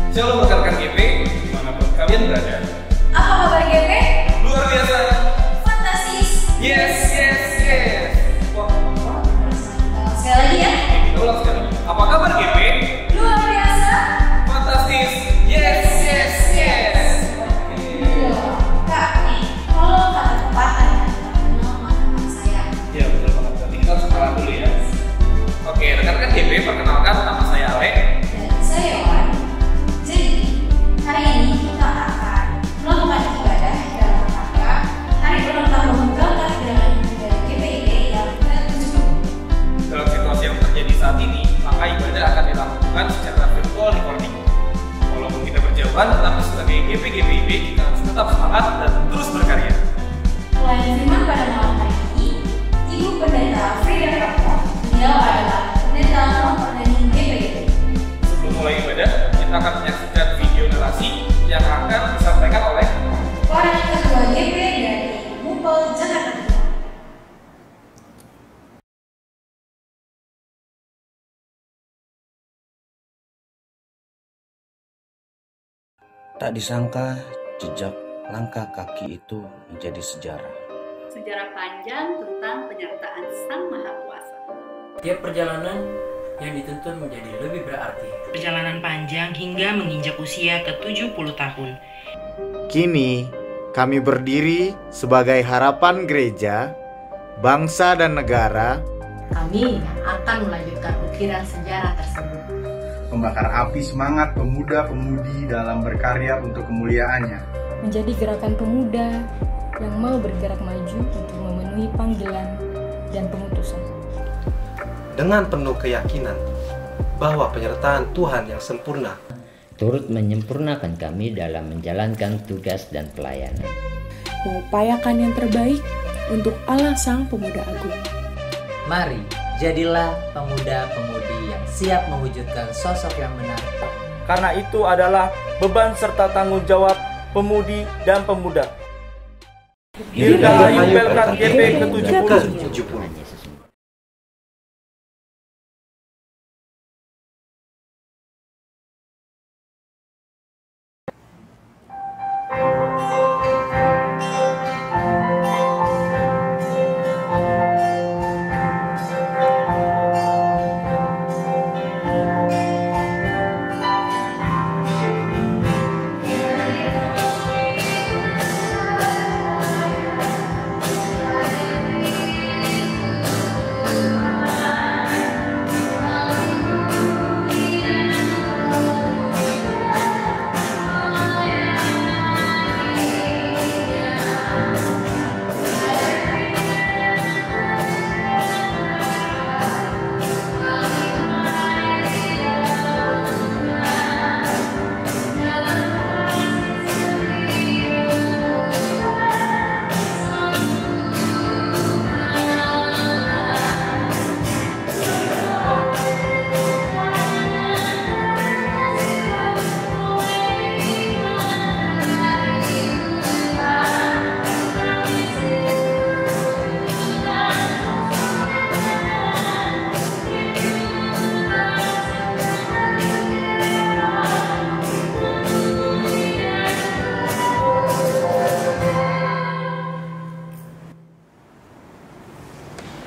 Shalom rekan-rekan GP, dimanapun kalian berada. Apa kabar GP? Luar biasa. Fantastis. Yes. Wah, Sekali lagi ya. kita ulang sekali. Apa kabar GP? Luar biasa. Fantastis. Yes. Iya. Kak, nih, kalau kata pepatah ya, nama saya. Ya betul banget. Berarti kita harus kenalan dulu ya. Oke, rekan-rekan GP, perkenalkan nama saya Ale. Dan saya Wan. Jadi, hari ini kita akan melakukan ibadah dalam rangka hari ulang tahun berangkat gerakan ibadah GPID yang ke-70. Dalam situasi yang terjadi saat ini, maka ibadah akan dilakukan secara virtual recording. Walaupun kita berjauhan, tetapi sebagai GP GPIB kita harus tetap semangat dan terus berkarya. Selain firman pada malam hari ini, Ibu Pendeta Frida Prapto, beliau adalah pendeta non-ordaining GPID. Sebelum mulai ibadah, kita akan menyaksikan video narasi yang akan disampaikan oleh Para ketua GP dari Mupel Jakarta Timur. Tak disangka jejak langkah kaki itu menjadi sejarah. Sejarah panjang tentang penyertaan Sang Maha Kuasa. Tiap perjalanan yang dituntun menjadi lebih berarti. Perjalanan panjang hingga menginjak usia ke-70 tahun. Kini kami berdiri sebagai harapan gereja, bangsa dan negara, Kami akan melanjutkan ukiran sejarah tersebut. membakar api semangat pemuda-pemudi dalam berkarya untuk kemuliaannya. Menjadi gerakan pemuda yang mau bergerak maju untuk memenuhi panggilan dan pengutusan. Dengan penuh keyakinan bahwa penyertaan Tuhan yang sempurna turut menyempurnakan kami dalam menjalankan tugas dan pelayanan. Mengupayakan yang terbaik untuk Allah Sang Pemuda Agung. Mari, jadilah pemuda-pemudi yang siap mewujudkan sosok yang benar. Karena itu adalah beban serta tanggung jawab pemudi dan pemuda. Dirgahayu Pelkat GP ke-70.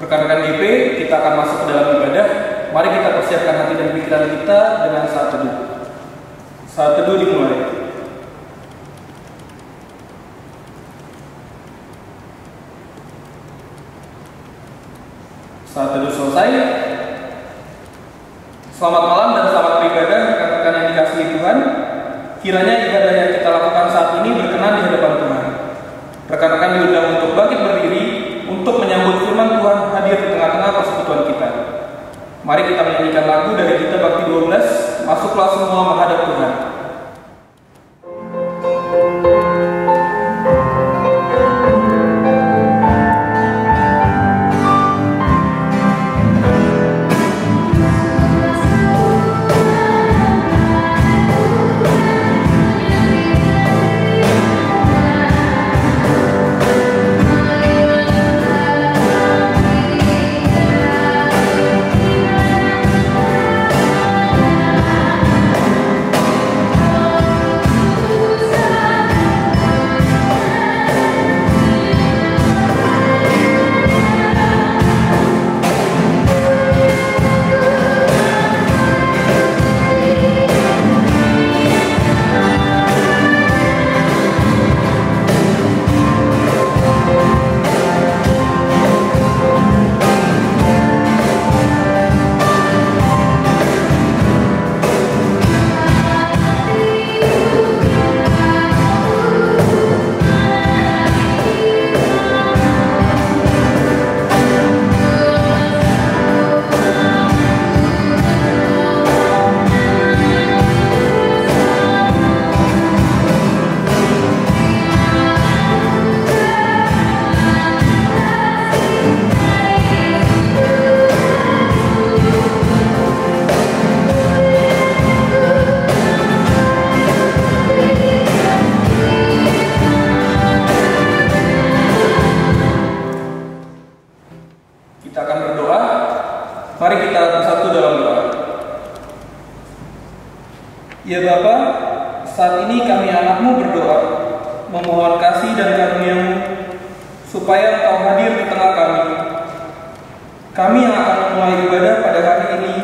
rekan-rekan GP, kita akan masuk ke dalam ibadah. Mari kita persiapkan hati dan pikiran kita dengan saat teduh. Saat teduh dimulai. Saat teduh selesai. Selamat malam dan selamat beribadah rekan-rekan yang dikasihi Tuhan. Kiranya ibadah yang kita lakukan saat ini berkenan di hadapan Tuhan. Rekan-rekan diundang untuk bangkit berdiri untuk menyambut firman Tuhan hadir di tengah-tengah persekutuan kita. Mari kita menyanyikan lagu dari Gita Bakti 12, Masuklah Semua Menghadap Tuhan. Mari kita bersatu dalam doa. Ya Bapa, saat ini kami anak-Mu berdoa, memohon kasih dan karunia-Mu, supaya Engkau hadir di tengah kami. Kami yang akan memulai ibadah pada hari ini,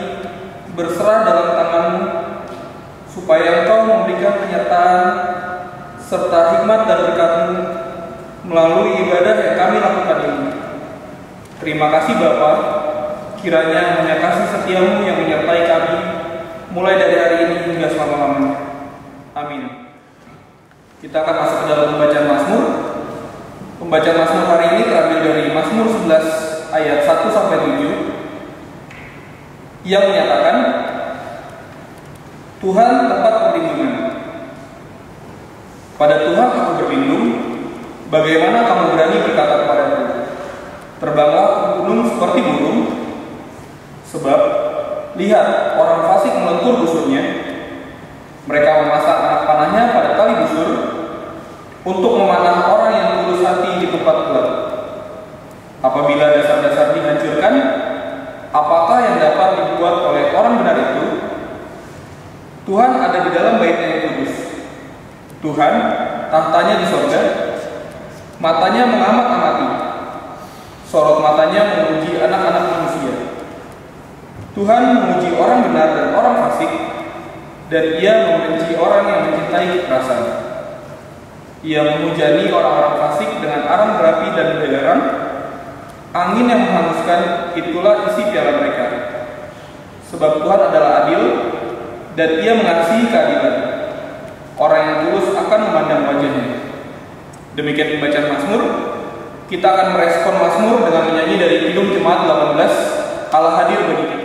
berserah dalam tangan-Mu, supaya Engkau memberikan penyertaan, serta hikmat dan berkat-Mu, melalui ibadah yang kami lakukan ini. Terima kasih Bapa, kiranya hanya kasih setia-Mu yang menyertai kami, mulai dari hari ini hingga selama-lamanya. Amin. Kita akan masuk ke dalam pembacaan Mazmur. Pembacaan Mazmur hari ini terambil dari Mazmur 11 ayat 1-7 yang menyatakan, Tuhan tempat perlindungan. Pada Tuhan aku berlindung. Bagaimana kamu berani berkata kepadaku, terbanglah ke gunung seperti burung? Sebab lihat, orang fasik melentur busurnya. Mereka memasang anak panahnya pada tali busur untuk memanah orang yang tulus hati di tempat gelap. Apabila dasar-dasar dihancurkan, apakah yang dapat dibuat oleh orang benar itu? Tuhan ada di dalam bait-Nya yang kudus. Tuhan tahtanya di sorga, matanya mengamat-amati, sorot matanya menguji anak-anak manusia. Tuhan menguji orang benar dan orang fasik, dan Ia membenci orang yang mencintai kekerasan. Ia menghujani orang-orang fasik dengan arang berapi dan belerang. Angin yang menghanguskan, itulah isi piala mereka. Sebab Tuhan adalah adil, dan Ia mengasihi keadilan. Orang yang tulus akan memandang wajah-Nya. Demikian pembacaan Mazmur. Kita akan merespon Mazmur dengan menyanyi dari Kidung Jemaat 18, Allah hadir bagi kita.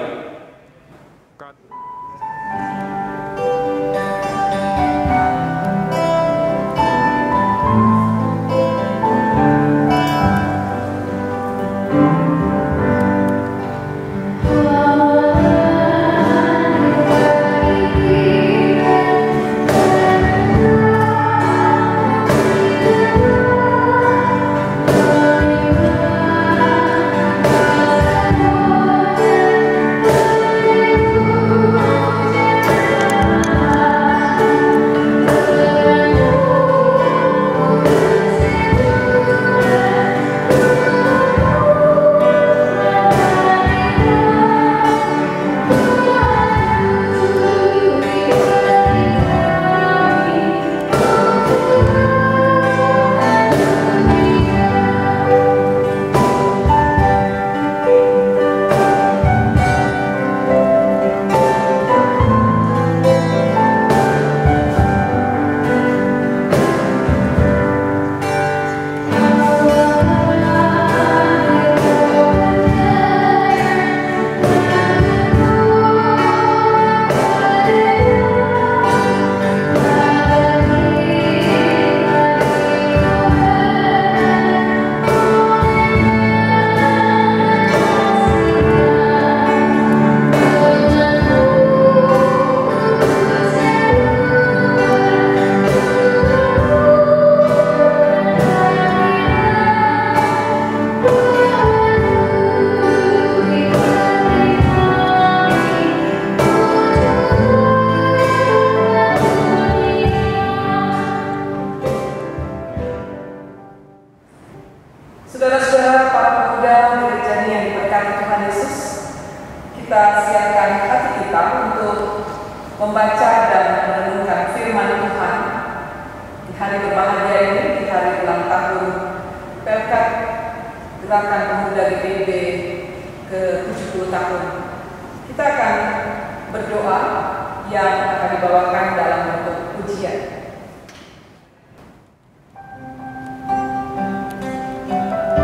Saudara-saudara, para pemuda gereja yang diberkati Tuhan Yesus, kita siapkan hati kita untuk membaca dan merenungkan firman Tuhan di hari berbahagia ini, di hari ulang tahun Pelkat Gerakan Pemuda GPIB ke-70 tahun. Kita akan berdoa yang akan dibawakan dalam bentuk pujian. Thank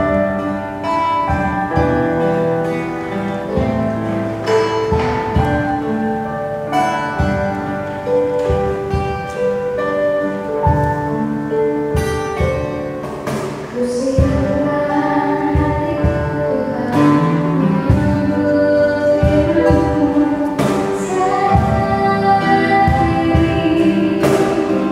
you.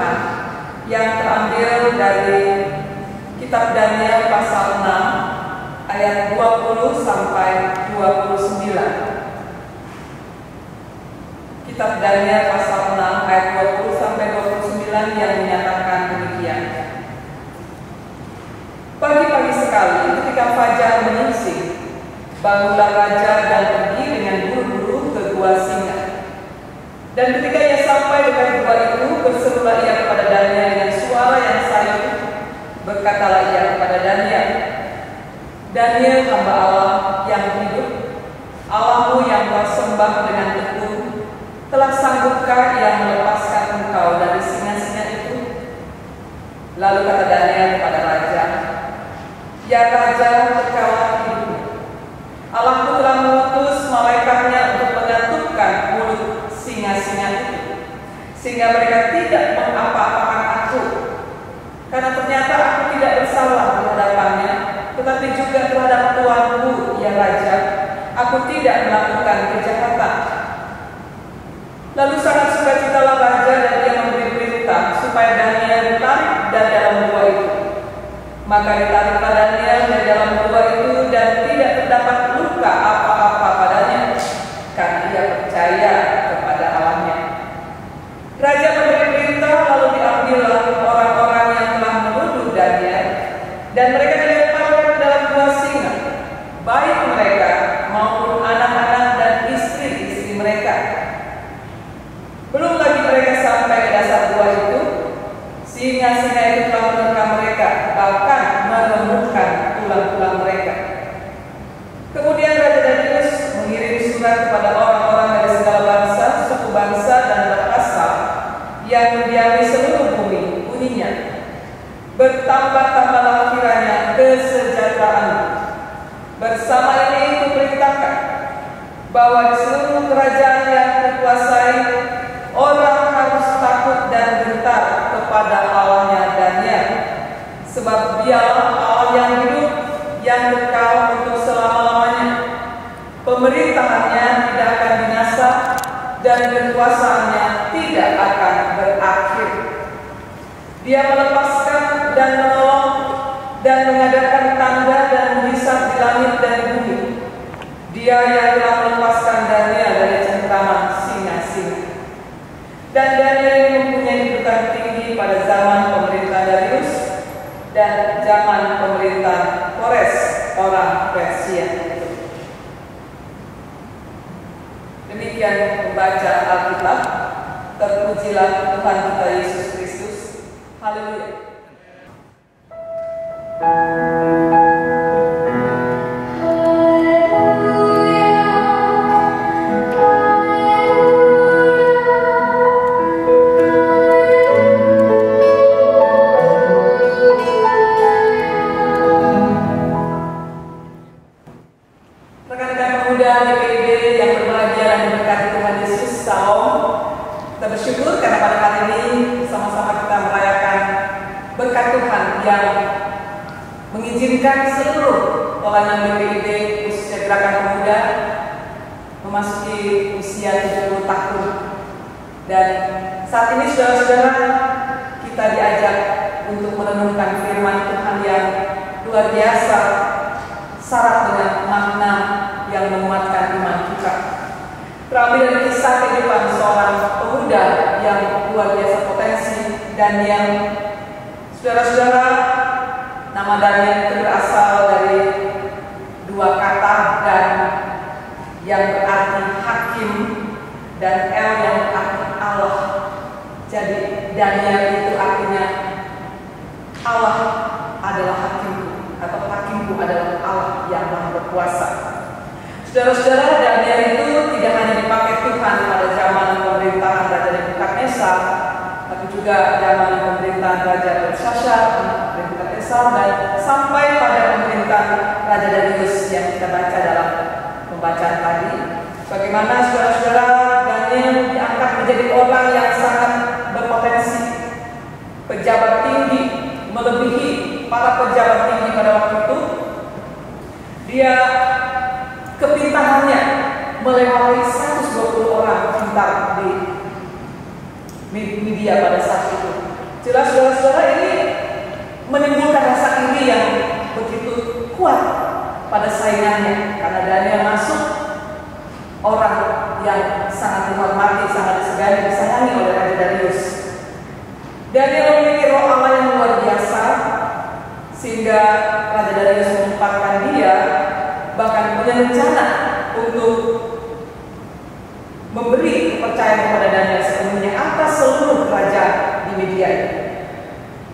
Tuhan yang terambil dari kitab Daniel pasal 6 ayat 20 sampai 29. Kitab Daniel pasal 6 ayat 20 sampai 29 yang menyatakan demikian. Pagi-pagi sekali ketika fajar menyingsing, bangunlah raja dan pergi dengan buru-buru ke gua singa. Dan ketika ia sampai dekat gua itu, berserulah ia kepada Daniel dengan suara yang sayu. Berkatalah ia kepada Daniel, Daniel, hamba Allah yang hidup, Allahmu yang kau sembah dengan tekun, telah sanggupkah ia melepaskan engkau dari singa-singa itu? Lalu kata Daniel kepada raja, ya raja, engkaulah hidupmu. Allahku telah mengutus malaikatnya untuk mengatupkan mulut singa-singa itu, sehingga mereka tidak mengapa-apakan aku. Karena ternyata aku tidak bersalah di hadapannya, tetapi juga terhadap tuanku, ya raja, aku tidak melakukan kejahatan. Lalu sangat sukacitalah raja dan dia memberi perintah supaya Daniel ditarik dari dalam gua itu. Maka ditariklah Daniel dari dalam gua itu dan tidak terdapat luka apa-apa padanya, karena dia percaya kepada Allahnya. Raja memberi perintah, lalu diambillah orang-orang yang telah menuduh Daniel, dan mereka dilemparkan ke dalam gua singa, baik mereka maupun anak-anak dan istri-istri mereka. Belum lagi mereka sampai ke dasar gua itu, singa-singa itu telah menerkam mereka, bahkan meremukkan tulang-tulang mereka. Kemudian Raja Darius mengirim surat kepada orang-orang dari segala bangsa, suku bangsa, dan berasal yang mendiami seluruh bumi, bunyinya, bertambah-tambahlah kiranya kesejahteraan. Bersama ini kuperintahkan bahwa di seluruh kerajaan yang kukuasai, orang harus takut dan gentar kepada Allahnya Daniel, sebab Dialah Allah yang hidup, yang kekal untuk selama-lamanya. Pemerintahannya tidak akan binasa dan kekuasaannya tidak akan berakhir. Dia melepaskan dan menolong dan mengadakan tanda dan mujizat di langit dan di bumi. Dia yang telah melepaskan Daniel dari cengkraman singa-singa. Dan Daniel ini mempunyai kedudukan tinggi pada zaman pemerintah Darius dan zaman pemerintah Kores orang Persia. Demikian membaca Alkitab. Terpujilah Tuhan kita Yesus Kristus. Haleluya. Rekan-rekan pemuda GPIB yang berbahagia dan diberkati Tuhan Yesus, Salam. Kita bersyukur karena pada hari ini sama-sama kita merayakan berkat Tuhan yang mengizinkan seluruh pelayanan GPIB khususnya Gerakan Pemuda memasuki usia 70 tahun. Dan saat ini saudara-saudara, kita diajak untuk merenungkan firman Tuhan yang luar biasa, syarat dengan makna yang menguatkan iman kita. Terambil dari kisah kehidupan seorang pemuda yang luar biasa potensi, Daniel. Saudara-saudara, nama Daniel itu berasal dari dua kata, dan yang berarti hakim dan El yang berarti Allah. Jadi Daniel itu artinya Allah adalah hakimku, atau hakimku adalah Allah yang maha berkuasa. Saudara-saudara, Daniel itu tidak hanya dipakai Tuhan pada zaman pemerintahan Raja Nebukadnezar, tapi juga zaman pemerintahan Raja Belshazzar, Nebukadnezar, dan sampai pada pemerintahan Raja Darius yang kita baca dalam pembacaan tadi. Bagaimana saudara-saudara, Daniel diangkat menjadi orang yang sangat berpotensi, pejabat tinggi, melebihi para pejabat tinggi pada waktu itu. Dia kepintarannya melewati 120 orang pintar di media pada saat itu. pada saingannya, karena Daniel masuk orang yang sangat dihormati, sangat disegani, disayangi oleh Raja Darius. Daniel memiliki roh Allah yang luar biasa, sehingga Raja Darius menempatkan dia, bahkan punya rencana untuk memberi kepercayaan kepada Daniel sepenuhnya atas seluruh kerajaan di Media.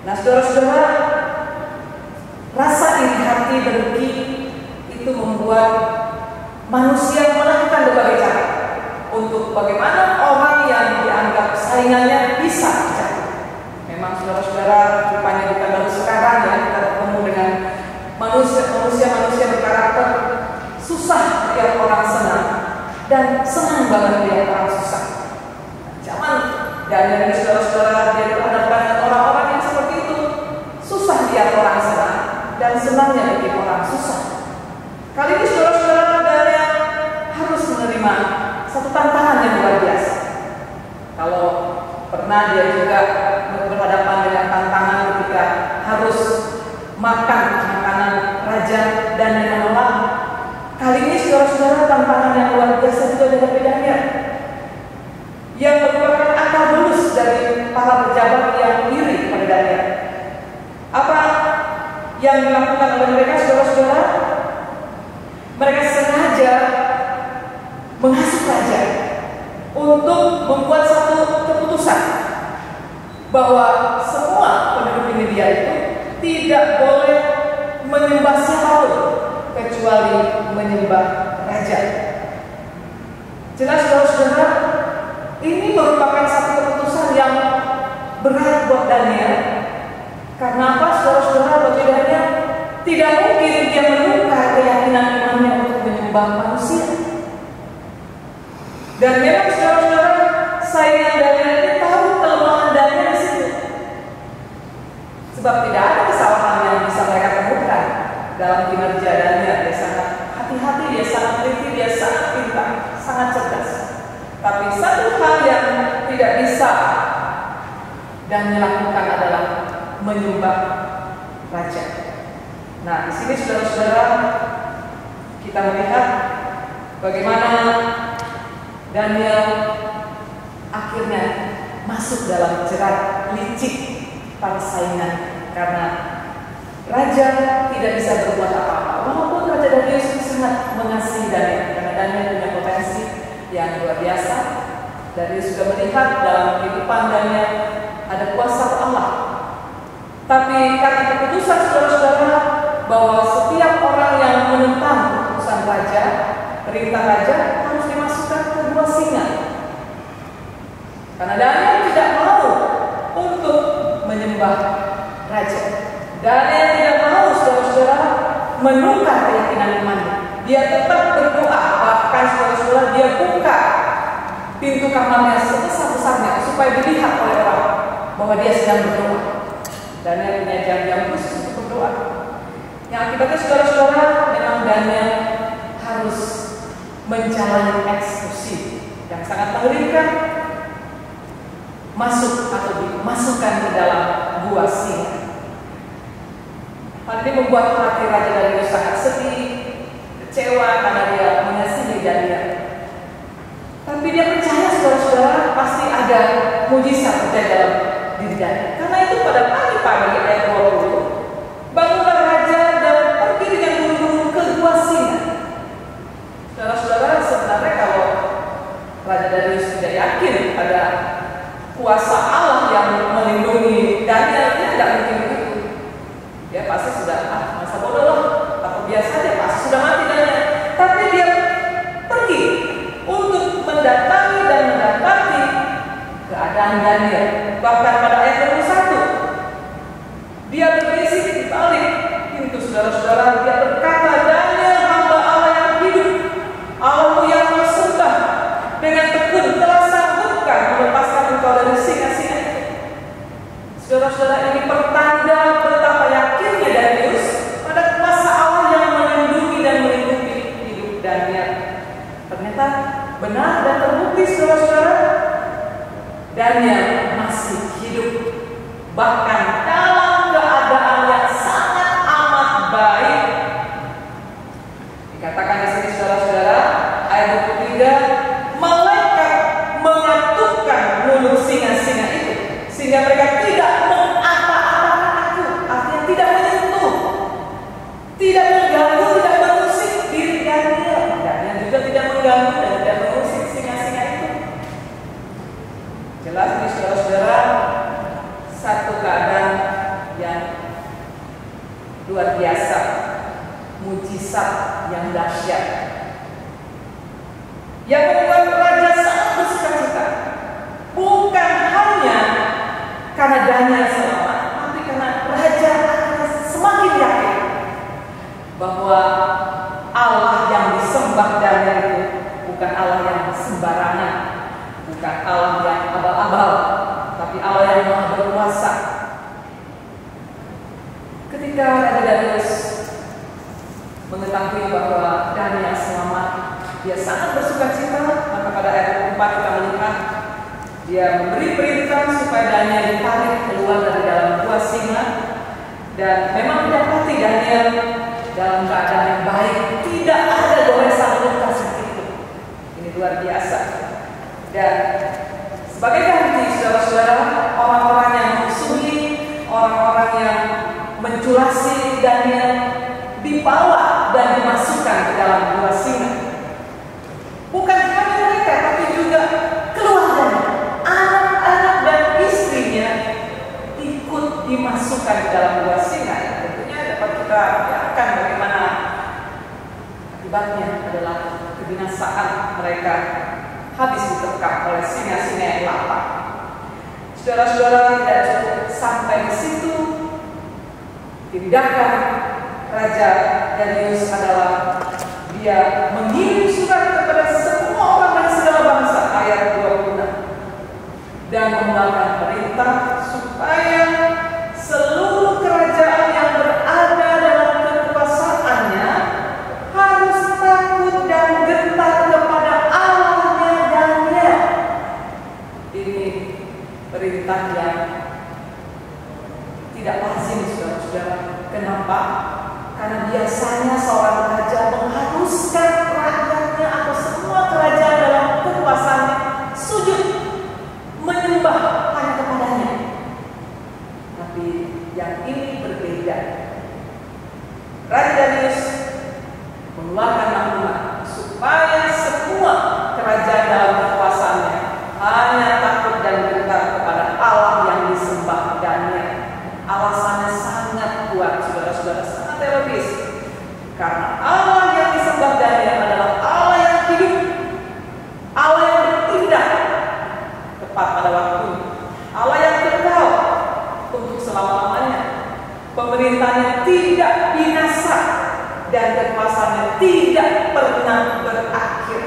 Nah, saudara-saudara, rasa iri hati dengki itu membuat manusia melakukan berbagai cara untuk bagaimana orang yang dianggap saingannya bisa jatuh. Memang saudara-saudara, rupanya kita baru sekarang ya kita bertemu dengan manusia berkarakter susah lihat orang senang dan senang banget lihat orang susah. Zaman Daniel ini saudara-saudara, dia berhadapan dengan orang-orang yang seperti itu, susah lihat orang senang dan senangnya bikin orang susah. Kali ini saudara-saudara, Daniel harus menerima satu tantangan yang luar biasa. Kalau pernah dia juga berhadapan dengan tantangan ketika harus makan makanan raja dan yang menolak. Kali ini saudara-saudara, tantangan yang luar biasa juga dihadapi Daniel, yang merupakan akal bulus dari para pejabat yang iri pada Daniel. Apa yang dilakukan oleh mereka, saudara-saudara? Mereka sengaja menghasut raja untuk membuat satu keputusan bahwa semua penduduk Media itu tidak boleh menyembah siapapun kecuali menyembah raja. Jelas saudara-saudara, ini merupakan satu keputusan yang berat buat Daniel. Karena apa, saudara-saudara? Bagi Daniel tidak mungkin dia menukar keyakinan imannya untuk menyembah manusia. Dan memang saudara-saudara, saingan Daniel ini tahu kelemahan Daniel di situ. Sebab tidak ada kesalahan yang bisa mereka temukan dalam kinerja Daniel. Dia sangat hati-hati, dia sangat teliti, dia sangat pintar, sangat cerdas. Tapi satu hal yang tidak bisa Daniel lakukan adalah menyembah raja. Nah, di sini saudara-saudara, kita melihat bagaimana Daniel akhirnya masuk dalam jerat licik para saingan karena raja tidak bisa berbuat apa-apa. Walaupun Raja Darius sangat mengasihi Daniel karena Daniel punya potensi yang luar biasa. Darius juga melihat dalam kehidupan Daniel ada kuasa Allah. Tapi karena keputusan saudara-saudara bahwa setiap orang yang menentang keputusan raja, perintah raja harus dimasukkan ke gua singa. Karena Daniel tidak mau untuk menyembah raja. Daniel tidak mau saudara-saudara menukar keyakinan imannya. Dia tetap berdoa, bahkan saudara-saudara dia buka pintu kamarnya sebesar-besarnya supaya dilihat oleh orang bahwa dia sedang berdoa. Daniel punya jam-jam khusus untuk berdoa. Yang akibatnya saudara-saudara, memang Daniel harus menjalani eksekusi yang sangat mengerikan, masuk atau dimasukkan ke dalam gua singa. Hal ini membuat hati Raja Darius sangat sedih, kecewa karena dia mengasihi Daniel. Tapi dia percaya saudara-saudara pasti ada mujizat terjadi dalam diri Daniel. Karena itu pada pagi-pagi ayat 20, bangunlah raja dan pergi dengan buru-buru ke gua singa. Saudara-saudara, sebenarnya kalau Raja Darius tidak yakin ada kuasa Allah yang melindungi Daniel, dia tidak mungkin begitu. Dia pasti sudah masa bodoh loh, atau biasa aja pasti sudah mati Daniel. Tapi dia pergi untuk mendatangi dan mendapati keadaan Daniel. Bahkan pada ayat 21, dia berbisik di balik pintu saudara-saudara. Dia berkata, Daniel hamba Allah yang hidup, Allahmu yang kau sembah dengan tekun telah sanggupkan melepaskan engkau dari singa-singa itu. Saudara-saudara, ini pertanda betapa yakinnya Darius pada kuasa Allah yang melindungi dan melindungi hidup Daniel. Ternyata benar dan terbukti saudara-saudara, Daniel masih hidup, bahkan dalam keadaan yang sangat amat baik. mujizat yang dahsyat yang membuat raja sangat bersukacita, bukan hanya karena Daniel selamat, tapi karena raja akan semakin yakin bahwa Allah yang disembah Daniel itu bukan Allah yang sembarangan, bukan Allah yang abal-abal, tapi Allah yang Maha berkuasa. Ketika Raja Darius mengetahui bahwa Daniel selamat, dia sangat bersukacita. Maka pada ayat 4 kita melihat dia memberi perintah supaya Daniel ditarik keluar dari dalam gua singa, dan memang didapati Daniel dalam keadaan yang baik, tidak ada goresan luka sedikit. Ini luar biasa. Dan sebagai ganti, saudara-saudara, orang-orang yang musuhi, orang-orang yang menculasi Daniel dibawa dan dimasukkan ke dalam gua singa. Bukan hanya mereka, tapi juga keluarganya, anak-anak dan istrinya ikut dimasukkan ke dalam gua singa. Tentunya dapat kita bayangkan bagaimana akibatnya adalah kebinasaan mereka, habis diterkam oleh singa-singa yang lapar. Saudara-saudara, tidak cukup sampai di situ. Tindakan Raja Darius adalah dia mengirim surat kepada semua orang dari segala bangsa, ayat 26, dan mengeluarkan perintah supaya seluruh kerajaan yang berada dalam kekuasaannya harus takut dan gentar kepada Allahnya Daniel. Ini perintah yang tidak lazim, saudara-saudara. Kenapa? Karena biasanya seorang raja mengharuskan rakyatnya atau semua kerajaan dalam kekuasaannya sujud menyembah hanya kepadanya. Tapi yang ini berbeda. Raja Darius mengeluarkan maklumat supaya semua kerajaan dalam kekuasaannya hanya takut dan gentar kepada Allah yang disembah Daniel. Alasannya sangat kuat, saudara-saudara, sangat teologis. Karena Allah yang disembah Daniel adalah Allah yang hidup, Allah yang bertindak tepat pada waktunya, Allah yang kekal untuk selama-lamanya. Pemerintahnya tidak binasa dan kekuasaannya tidak pernah berakhir.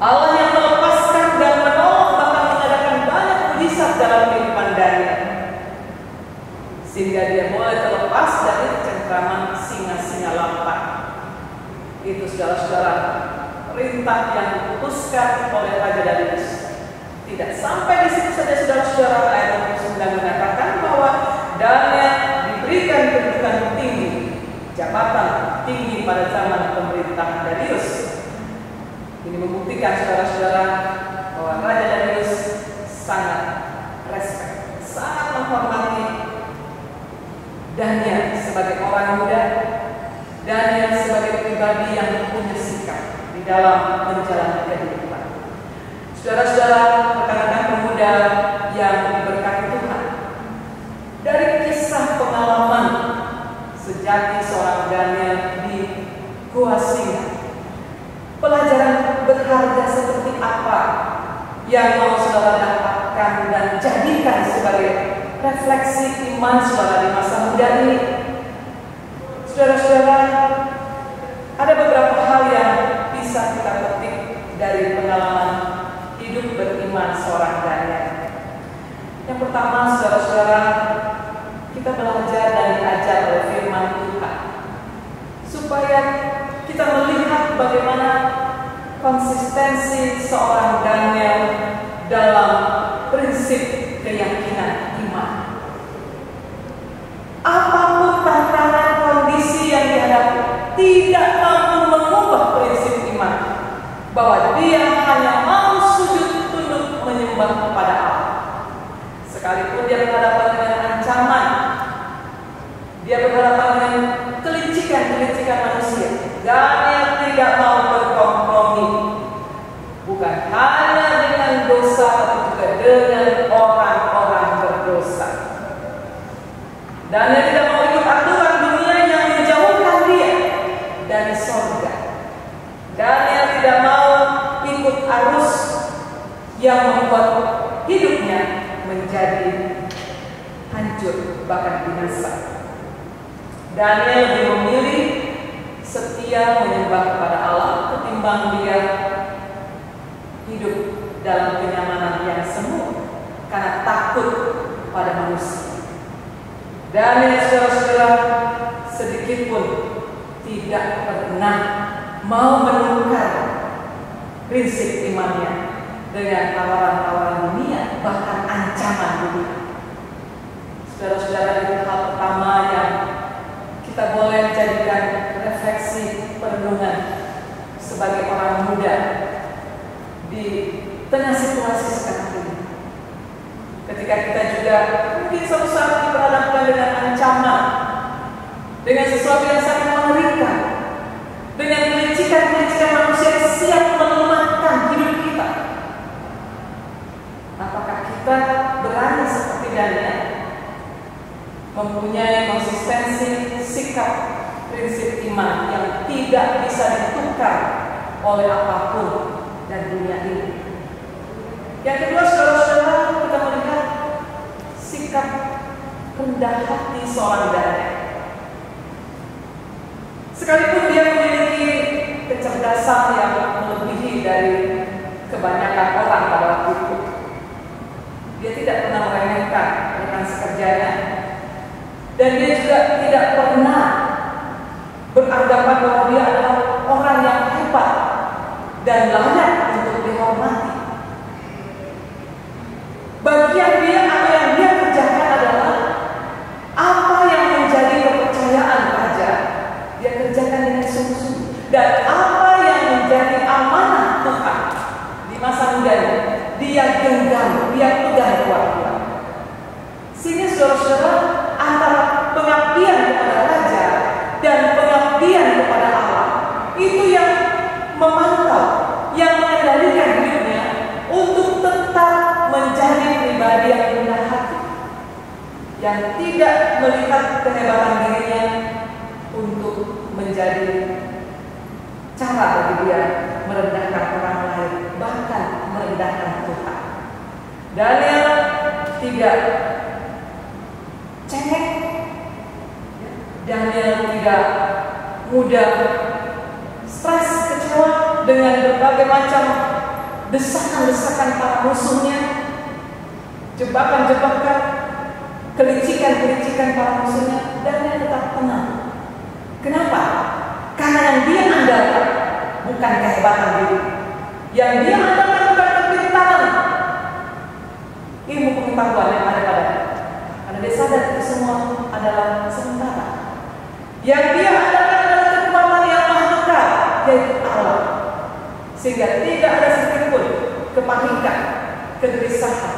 Allah yang melepaskan dan menolong, bahkan mengadakan banyak mujizat dalam kehidupan Daniel, sehingga dia mulai terlepas dari cengkraman singa-singa lapar. Itu, saudara-saudara, perintah yang diputuskan oleh Raja Darius. Tidak sampai di situ saja, saudara-saudara. Ayat 29 mengatakan bahwa Daniel diberikan kedudukan tinggi, jabatan tinggi pada zaman pemerintahan Darius. Ini membuktikan, saudara-saudara, bahwa Raja Darius sangat respect, sangat menghormati Daniel sebagai orang muda, Daniel sebagai pribadi yang punya sikap di dalam menjalani kehidupan. Saudara-saudara, rekan-rekan pemuda yang diberkati Tuhan, dari kisah pengalaman sejati seorang Daniel di Gua Singa, pelajaran berharga seperti apa yang mau saudara dapatkan dan jadikan sebagai refleksi iman saudara di masa muda ini? Saudara-saudara, ada beberapa hal yang bisa kita petik dari pengalaman hidup beriman seorang Daniel. Yang pertama, saudara-saudara, kita belajar dan diajar oleh firman Tuhan supaya kita melihat bagaimana konsistensi seorang Daniel dalam prinsip keyakinan iman. Apapun tantangan kondisi yang dihadapi, tidak mampu mengubah prinsip iman bahwa dia hanya mau sujud tunduk menyembah kepada Allah. Sekalipun dia berhadapan dengan ancaman, dia berhadapan dengan kelicikan manusia, Daniel tidak mau berkompromi, bukan hanya dengan dosa, tapi juga dengan orang-orang berdosa. Daniel tidak mau ikut aturan dunia yang menjauhkan menjadi hancur bahkan binasa. Daniel lebih memilih setia menyembah kepada Allah ketimbang dia hidup dalam kenyamanan yang semu karena takut pada manusia. Daniel, saudara-saudara, sedikit pun tidak pernah mau menukar prinsip imannya dengan tawaran-tawaran dunia, bahkan ancaman dunia. Saudara-saudara, itu hal pertama yang kita boleh jadikan refleksi perenungan sebagai orang muda di tengah situasi sekarang ini. Ketika kita juga mungkin suatu saat diperhadapkan dengan ancaman, dengan sesuatu yang sangat mengerikan, dengan kelicikan-kelicikan manusia yang siap melemahkan hidup kita. Apakah kita berani seperti Daniel mempunyai konsistensi sikap prinsip iman yang tidak bisa ditukar oleh apapun dan dunia ini? Yang kedua, saudara-saudara, kita melihat sikap rendah hati seorang Daniel. Sekalipun dia memiliki kecerdasan yang melebihi dari kebanyakan orang pada waktu itu, dia tidak pernah meremehkan rekan sekerjanya, dan dia juga tidak pernah beranggapan bahwa dia adalah orang yang hebat dan layak untuk dihormati. Bagian dia, apa yang dia kerjakan adalah apa yang menjadi kepercayaan raja, dia kerjakan dengan sungguh-sungguh, dan apa yang menjadi amanah Tuhan di masa mudanya, dia genggam, dia pegang kuat-kuat. Sehingga saudara-saudara, antara pengabdian kepada raja dan pengabdian kepada Allah, itu yang memantau, yang mengendalikan hidupnya untuk tetap menjadi pribadi yang rendah hati, yang tidak melihat kehebatan dirinya untuk menjadi cara bagi dia merendahkan orang lain, bahkan merendahkan Tuhan. Daniel tidak cengeng, Daniel tidak mudah stres, kecewa dengan berbagai macam desakan-desakan para musuhnya, jebakan-jebakan, kelicikan-kelicikan para musuhnya. Daniel tetap tenang. Kenapa? Karena yang dia andalkan bukan kehebatan diri, yang dia andalkan bukan kepintaran, ilmu pengetahuan yang ada padanya. Karena dia sadar itu semua adalah sementara. Yang dia andalkan adalah kekuatan yang maha kekal, yaitu Allah. Sehingga tidak ada sedikit pun kepanikan, kegelisahan,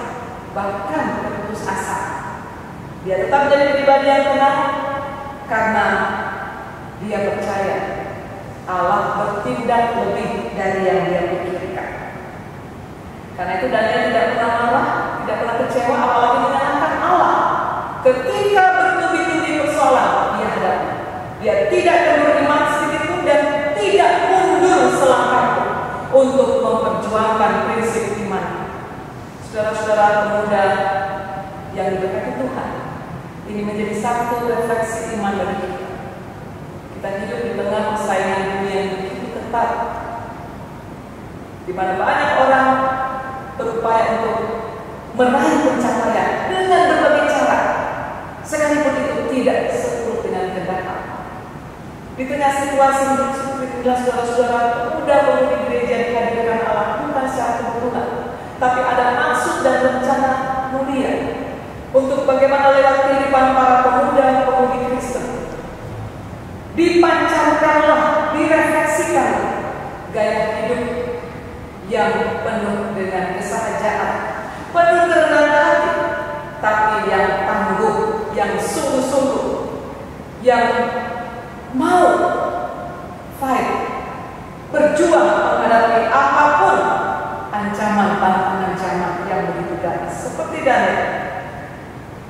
bahkan keputus asa. Dia tetap menjadi pribadi yang tenang karena dia percaya Allah bertindak lebih dari yang dia pikirkan. Karena itu Daniel tidak pernah marah, tidak pernah kecewa, apalagi menyalahkan Allah. Ketika bertubi-tubi persoalan dia hadapi, dia tidak beriman sedikit pun dan tidak mundur selangkah pun untuk memperjuangkan prinsip iman. Saudara-saudara pemuda yang diberkati Tuhan, ini menjadi satu refleksi iman bagi kita. Kita hidup di tengah persaingan dunia yang begitu ketat, di mana banyak orang berupaya untuk meraih pencapaian dengan berbagai cara, sekalipun itu tidak seturut dengan kehendak Allah. Di tengah situasi hidup seperti inilah, saudara-saudara, pemuda-pemudi gereja dihadirkan Allah bukan secara kebetulan, tapi ada maksud dan rencana mulia untuk bagaimana lewat kehidupan para pemuda-pemudi Kristen dipancarkanlah, direfleksikan gaya hidup yang penuh dengan kesahajaan, penuh kerendahan hati, tapi yang tangguh, yang sungguh-sungguh, yang mau fight, berjuang menghadapi apapun ancaman-ancaman yang begitu ganas. Seperti Daniel,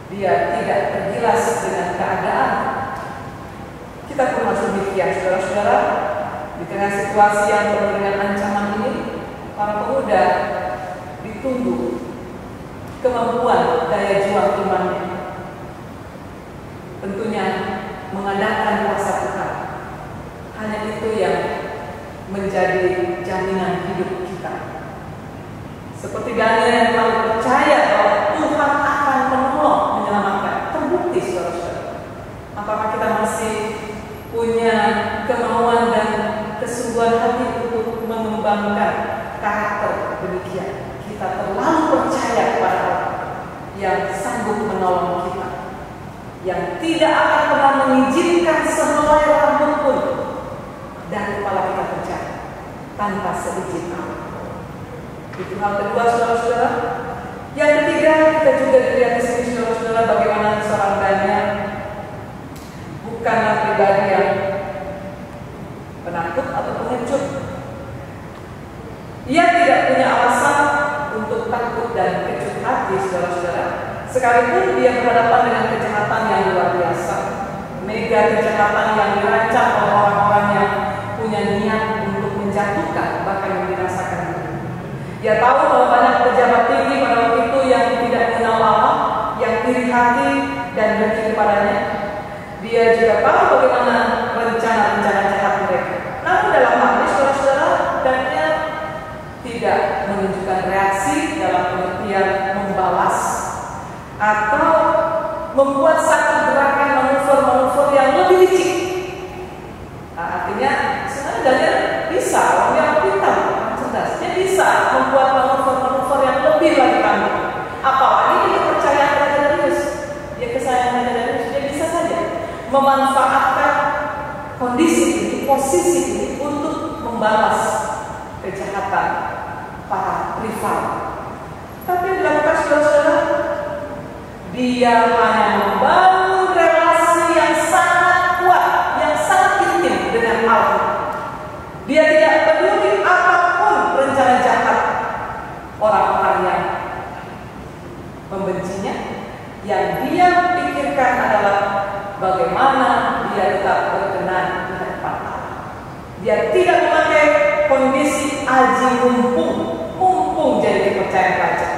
dia tidak tergilas dengan keadaan. Kita pun harus demikian, saudara-saudara. Di tengah situasi yang penuh dengan ancaman ini, para pemuda ditunggu kemampuan daya juang imannya. Tentunya mengandalkan kuasa Tuhan. Hanya itu yang menjadi jaminan hidup kita. Seperti Daniel yang telah percaya bahwa Tuhan akan menolong, menyelamatkan. Terbukti, saudara-saudara. Apakah kita masih punya kemauan dan kesungguhan hati untuk mengembangkan karakter demikian? Kita terlalu percaya kepada Allah yang sanggup menolong kita, yang tidak akan pernah mengizinkan sehelai rambut pun dari kepala kita terjatuh tanpa seizin Allah. Itu hal kedua, saudara-saudara. Yang ketiga, kita juga dilihat di sini, saudara-saudara, bagaimana seorang Daniel bukanlah pribadi yang penakut atau pengecut. Ia tidak punya alasan untuk takut dan kecut hati, saudara-saudara. Sekalipun dia berhadapan dengan kejahatan yang luar biasa, mega kejahatan yang dirancang oleh orang-orang yang punya niat untuk menjatuhkan, bahkan membinasakan diri. Dia tahu bahwa banyak pejabat tinggi pada waktu itu yang tidak mengenal Allah, yang iri hati dan benci kepadanya. Dia juga tahu bagaimana rencana-rencana jahat mereka. Namun dalam hal ini, saudara-saudara, Daniel tidak menunjukkan reaksi dalam pengertian membalas atau membuat satu gerakan manuver-manuver yang lebih licik. Artinya sebenarnya Daniel bisa, orang yang pintar, cerdas, dia bisa membuat manuver-manuver yang lebih lagi tangguh. Apalagi dia kepercayaan Raja Darius, dia kesayangan Raja Darius, dia bisa saja memanfaatkan kondisi ini, posisi ini untuk membalas kejahatan para rival. Tapi yang dilakukan, saudara-saudara, dia hanya membangun relasi yang sangat kuat, yang sangat intim dengan Allah. Dia tidak peduli apapun rencana jahat orang-orang yang membencinya. Yang dia pikirkan adalah bagaimana dia tetap berkenan di hadapan Allah. Dia tidak memakai kondisi aji mumpung jadi kepercayaan raja,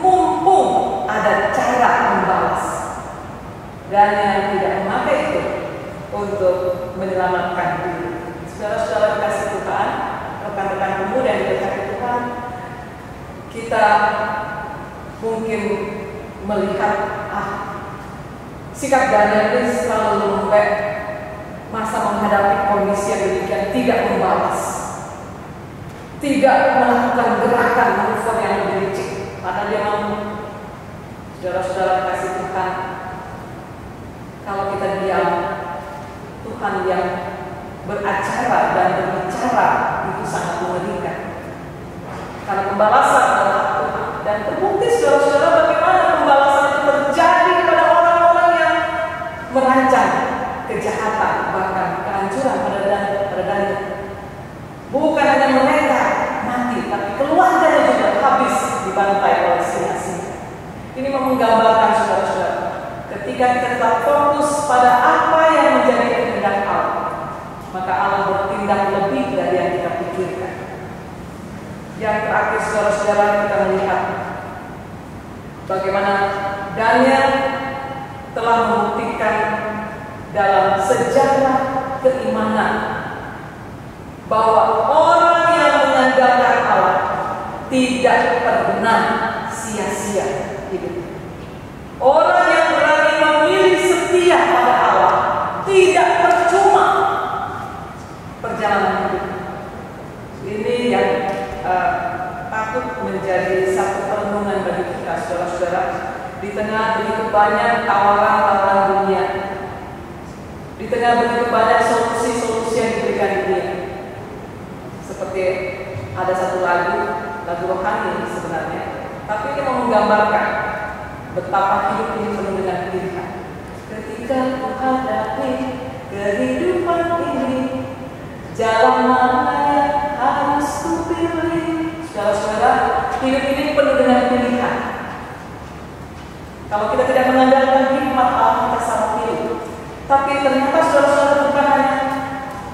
mumpung ada cara membalas. Dan yang tidak memakai itu untuk menyelamatkan diri. Saudara-saudara kasih Tuhan, rekan-rekan pemuda yang diberkati Tuhan, kita mungkin melihat sikap Daniel ini selalu lembek masa menghadapi kondisi yang demikian, tidak membalas, tidak melakukan gerakan manuver yang lebih licik, karena dia mampu. Saudara-saudara kasih Tuhan, kalau kita diam, Tuhan yang beracara dan berbicara itu sangat mengerikan. Karena pembalasan adalah Tuhan, dan terbukti, saudara-saudara, bagaimana pembalasan itu terjadi kepada orang-orang yang merancang kejahatan, bahkan kehancuran pada Daniel. Bukan hanya mereka mati, tapi keluarganya juga habis dibantai oleh singa-singa. Ini menggambarkan, saudara-saudara, ketika kita tetap fokus pada apa yang menjadi kehendak Allah, maka Allah bertindak lebih dari yang kita pikirkan. Yang terakhir, saudara-saudara, kita melihat bagaimana Daniel telah membuktikan dalam sejarah keimanan bahwa orang yang mengandalkan Allah tidak pernah sia-sia hidup. Orang yang berani memilih setia pada Allah tidak percuma perjalanan hidup. Ini yang patut menjadi satu perenungan bagi kita, saudara-saudara, di tengah begitu banyak tawaran-tawaran dunia, di tengah begitu banyak solusi-solusi yang diberikan dunia. Seperti ada satu lagu rohani sebenarnya, tapi ini menggambarkan betapa hidup ini penuh dengan pilihan. Ketika Tuhan hadapi kehidupan ini, jalan mana yang harus kupilih? Saudara-saudara, hidup ini penuh dengan pilihan. Kalau kita tidak mengandalkan hikmat Allah, kita salah pilih. Tapi ternyata, saudara-saudara, bukan hanya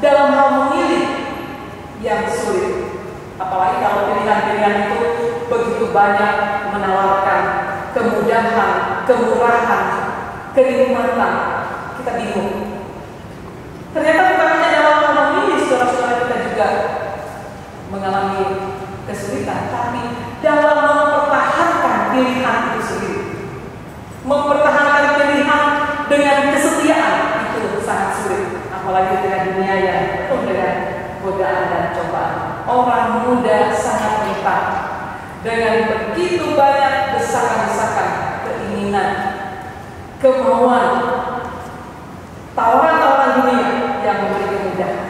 dalam hal memilih yang sulit. Apalagi kalau pilihan-pilihan itu begitu banyak menawarkan kemudahan, kemurahan, kenikmatan, kita bingung. Ternyata bukan hanya dalam memilih, saudara-saudara, kita juga mengalami kesulitan, tapi dalam mempertahankan pilihan itu sendiri. Mempertahankan pilihan dengan kesetiaan itu sangat sulit, apalagi dengan dunia yang penuh dengan godaan dan cobaan. Orang muda sangat rentan dengan begitu banyak desakan-desakan, keinginan, kemauan, tawaran-tawaran dunia yang memberi kemudahan.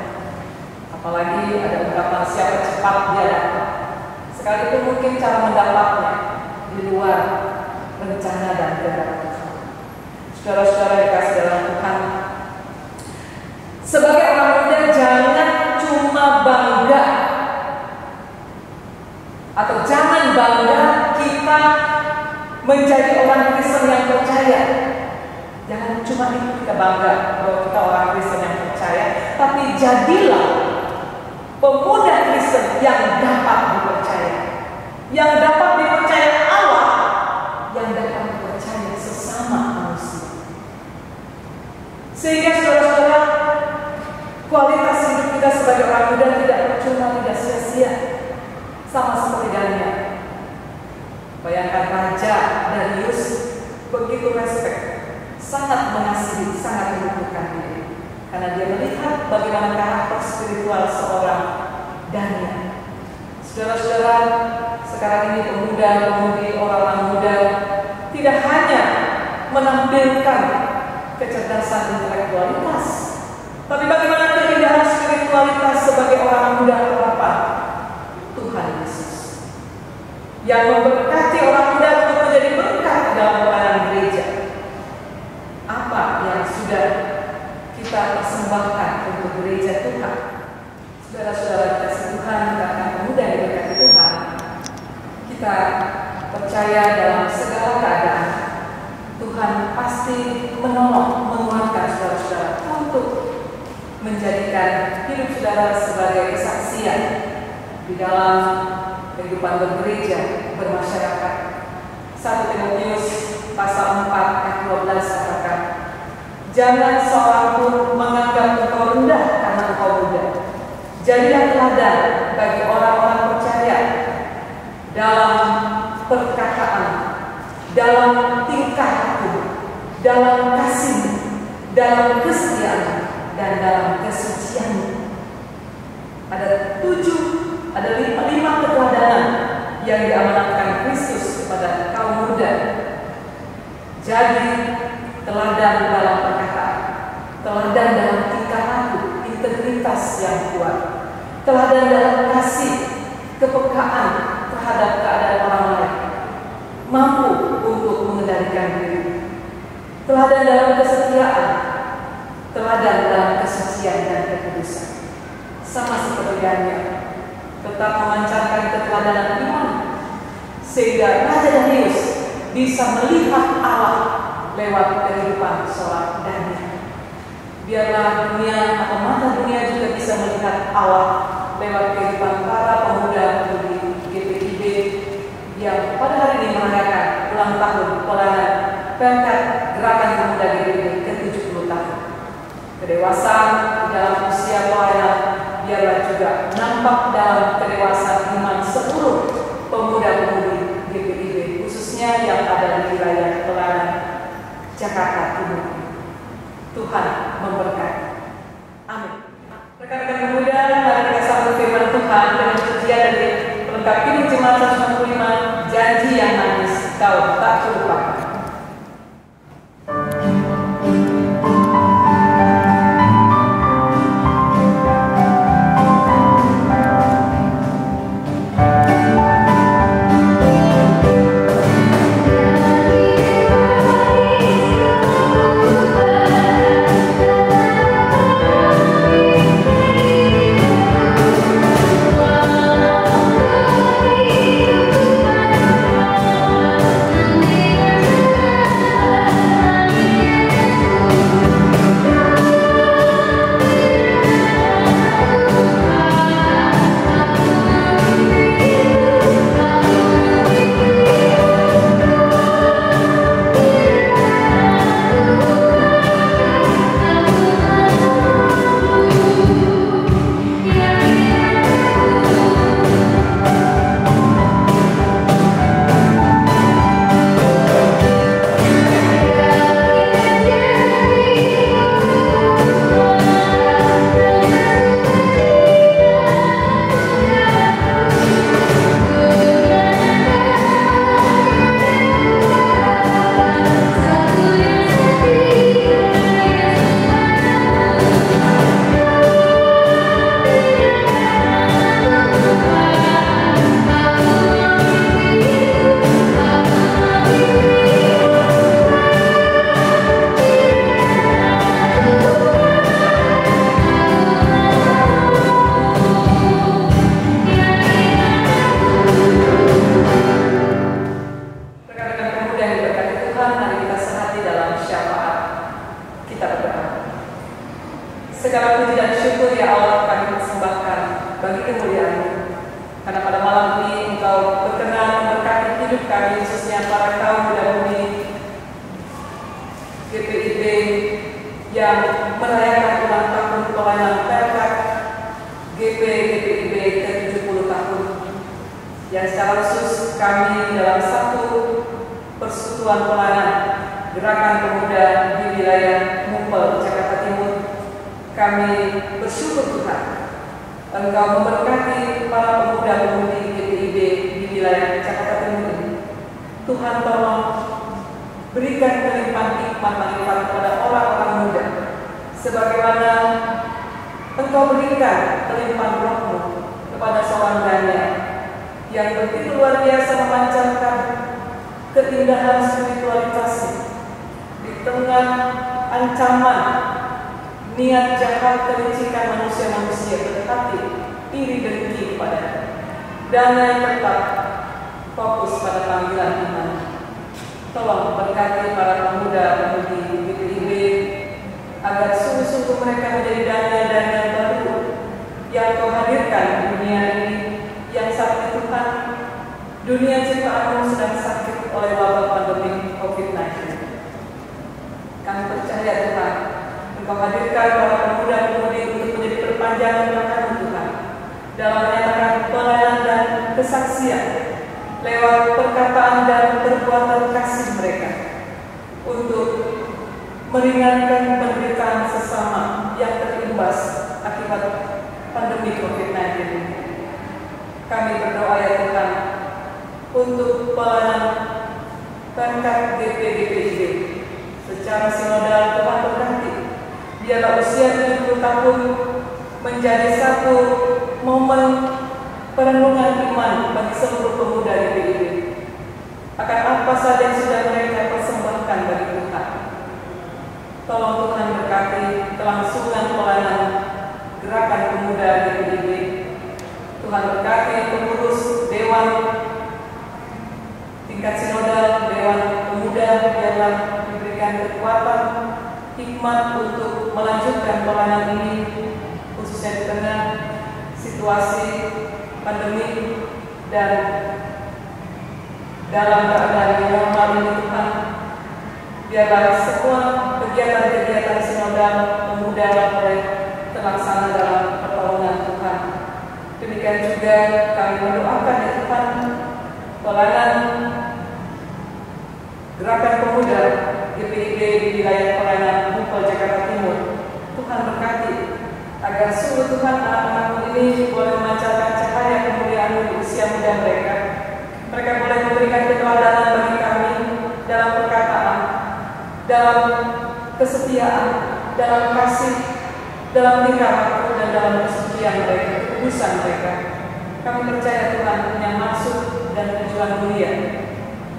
Apalagi ada ungkapan siapa cepat dia dapat. Sekalipun mungkin cara mendapatnya di luar rencana dan kehendak Tuhan. Saudara-saudara yang dikasihi dalam Tuhan, sebagai orang muda jangan cuma bangga atau jangan bangga kita menjadi orang Kristen yang percaya. Jangan cuma itu kita bangga bahwa kita orang Kristen yang percaya, tapi jadilah pemuda Kristen yang dapat dipercaya, yang dapat dipercaya Allah, yang dapat dipercaya sesama manusia. Sehingga saudara-saudara, kualitas hidup kita sebagai orang muda tidak percuma, tidak sia-sia. Sama seperti Daniel. Bayangkan Raja Darius begitu respect, sangat mengasihi, sangat membutuhkan diri, karena dia melihat bagaimana karakter spiritual seorang Daniel. Saudara-saudara, sekarang ini pemuda-pemudi, orang-orang muda tidak hanya menampilkan kecerdasan intelektualitas, tapi bagaimana keindahan spiritualitas sebagai orang muda apa? Tuhan Yesus yang memberkati orang muda untuk menjadi berkat dalam pelayanan gereja. Apa yang sudah kita persembahkan untuk gereja Tuhan? Saudara-saudara kasih Tuhan, karena pemuda yang diberkati Tuhan, kita percaya dalam segala keadaan Tuhan pasti menolong, menguatkan saudara-saudara untuk menjadikan hidup saudara sebagai kesaksian di dalam kehidupan bergereja, bermasyarakat. 1 Timotius pasal 4 ayat 12 katakan, jangan seorang pun menganggap engkau rendah karena engkau muda. Jadilah teladan bagi orang-orang percaya dalam perkataan, dalam tingkah laku, dalam kasih, dalam kesetiaan, dan dalam kesucian. Ada 5 keteladanan yang diamanatkan Kristus kepada kaum muda. Jadi teladan dalam perkataan, teladan dalam tingkah laku, integritas yang kuat, teladan dalam kasih, kepekaan terhadap keadaan orang lain, mampu untuk mengendalikan diri, teladan dalam kesetiaan, teladan dalam kesucian dan kekudusan. Sama seperti Daniel, tetap memancarkan keteladanan iman, sehingga Raja Darius bisa melihat Allah lewat kehidupan seorang Daniel. Biarlah dunia atau mata dunia juga bisa melihat Allah lewat kehidupan para pemuda-pemudi GPIB yang pada hari ini merayakan ulang tahun pelayanan berkat Gerakan Pemuda GPIB ke-70 tahun. Kedewasaan di dalam usia pelayanan biarlah juga nampak dalam kedewasaan iman seluruh pemuda-pemudi GPIB, khususnya yang ada di wilayah pelayanan Jakarta Timur. Tuhan memberkati. Amin. Rekan-rekan pemuda, mari kita sambut firman Tuhan dengan pujian dari pelengkap ini Jemaat 165, janji yang manis kau tak terlupakan. Thank you. Kita berdoa. Segala puji dan syukur ya Allah kami persembahkan bagi kemuliaan-Mu. Karena pada malam ini Engkau berkenan memberkati hidup kami, khususnya para kaum muda-mudi GPIB yang merayakan ulang tahun pelayanan Perkak GPIB ke-70 tahun. Yang secara khusus kami dalam satu persekutuan pelayanan Gerakan Pemuda di wilayah Mumpel, Jakarta Timur, kami bersyukur Tuhan Engkau memberkati para pemuda-pemudi GPIB di wilayah Jakarta Timur ini. Tuhan tolong berikan kelimpahan hikmat lipat kepada orang-orang muda, sebagaimana Engkau berikan kelimpahan Roh-Mu kepada seorang Daniel yang begitu luar biasa memancarkan keindahan spiritualitasnya di tengah ancaman niat jahat kelicikan manusia-manusia berhati iri dengki kepada Daniel tetap fokus pada panggilan iman. Tolong berkati para pemuda-pemudi GPIB agar sungguh-sungguh mereka menjadi Daniel baru yang Kau hadirkan di dunia ini, yang saat ini Tuhan dunia ciptaan-Mu sedang sakit oleh wabah pandemi COVID-19. Kami percaya Tuhan Engkau hadirkan para pemuda-pemudi untuk menjadi perpanjangan tangan Tuhan dalam menyatakan pelayanan dan kesaksian lewat perkataan dan perbuatan kasih mereka untuk meringankan penderitaan sesama yang terimbas akibat pandemi COVID-19 ini. Kami berdoa ya Tuhan untuk pelayanan Perkak GPIB secara sinodal. Tuhan berkati biarlah usia 70 tahun menjadi satu momen perenungan iman bagi seluruh pemuda GPIB akan apa saja yang sudah mereka persembahkan bagi Tuhan. Tolong Tuhan berkati kelangsungan pelayanan Gerakan Pemuda GPIB. Tuhan berkati pengurus Dewan tingkat sinodal, Dewan Pemuda, biarlah diberikan kekuatan hikmat untuk melanjutkan pelayanan ini, khususnya di tengah situasi pandemi dan dalam keadaan yang normal ini Tuhan. Biarlah semua kegiatan-kegiatan sinodal pemuda boleh terlaksana dalam pertolongan Tuhan. Demikian juga kami mendoakan ya Tuhan pelayanan Gerakan Pemuda GPIB di wilayah pelayanan Mumpel, Jakarta Timur. Tuhan berkati agar sungguh Tuhan anak-anak ini boleh memancarkan cahaya kemuliaan-Mu di usia muda mereka. Mereka boleh memberikan keteladanan bagi kami dalam perkataan, dalam kesetiaan, dalam kasih, dalam tingkah laku dan dalam kesucian mereka, kekudusan mereka. Kami percaya Tuhan punya maksud dan tujuan mulia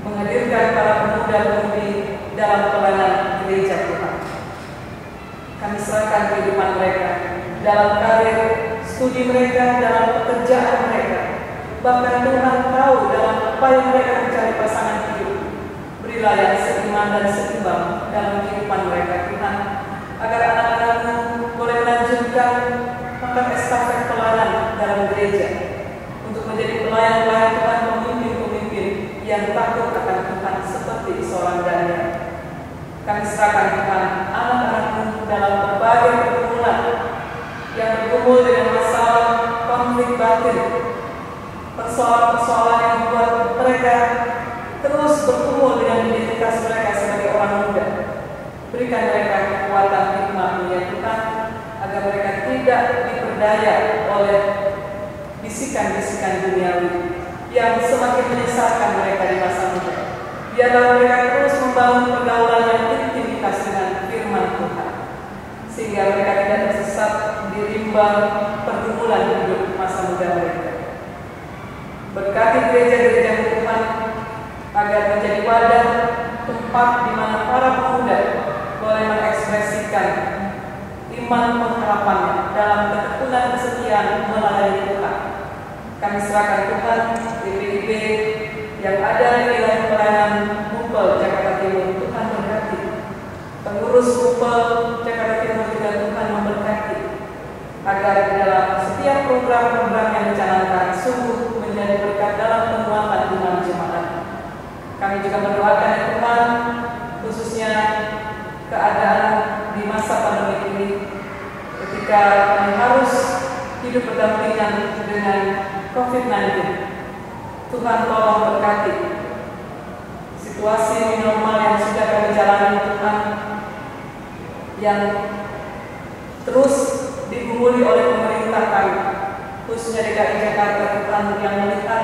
menghadirkan para pemuda-pemudi dalam pelayanan gereja Tuhan. Kami serahkan kehidupan mereka dalam karir studi mereka, dalam pekerjaan mereka. Bahkan Tuhan tahu dalam apa yang mereka mencari pasangan hidup. Berilah yang seiman dan seimbang dalam kehidupan mereka Tuhan, agar anak-anak-Mu boleh melanjutkan tongkat estafet pelayanan dalam gereja untuk menjadi pelayan-pelayan Tuhan, pemimpin-pemimpin yang takut akan Tuhan seperti seorang Daniel. Kami serahkan Tuhan anak-anak-Mu dalam berbagai pergumulan yang bergumul dengan masalah konflik batin, persoalan-persoalan yang membuat mereka terus bergumul dengan identitas mereka sebagai orang muda. Berikan mereka kekuatan hikmat-Mu ya Tuhan, agar mereka tidak diperdaya oleh bisikan-bisikan duniawi yang semakin menyesatkan mereka di masa muda. Biarlah mereka terus membangun pergaulan yang intimitas dengan firman Tuhan, sehingga mereka tidak tersesat di rimba pergumulan hidup masa muda mereka. Berkati gereja-gereja Tuhan agar menjadi wadah tempat di mana para pemuda boleh mengekspresikan iman pengharapannya dalam ketekunan kesetiaan melayani Tuhan. Kami serahkan Tuhan GPIB yang ada di wilayah pelayanan Mumpel, Jakarta Timur. Tuhan berkati pengurus UPE Jakarta Timur juga Tuhan memberkati, agar di dalam setiap program-program yang dicanangkan sungguh menjadi berkat dalam penguatan iman jemaat. Kami juga mendoakan ya Tuhan, khususnya keadaan di masa pandemi ini, ketika kami harus hidup berdampingan dengan COVID-19. Tuhan tolong berkati situasi normal yang sudah kami jalani Tuhan, yang terus digumuli oleh pemerintah kami, khususnya DKI Jakarta Tuhan, yang melihat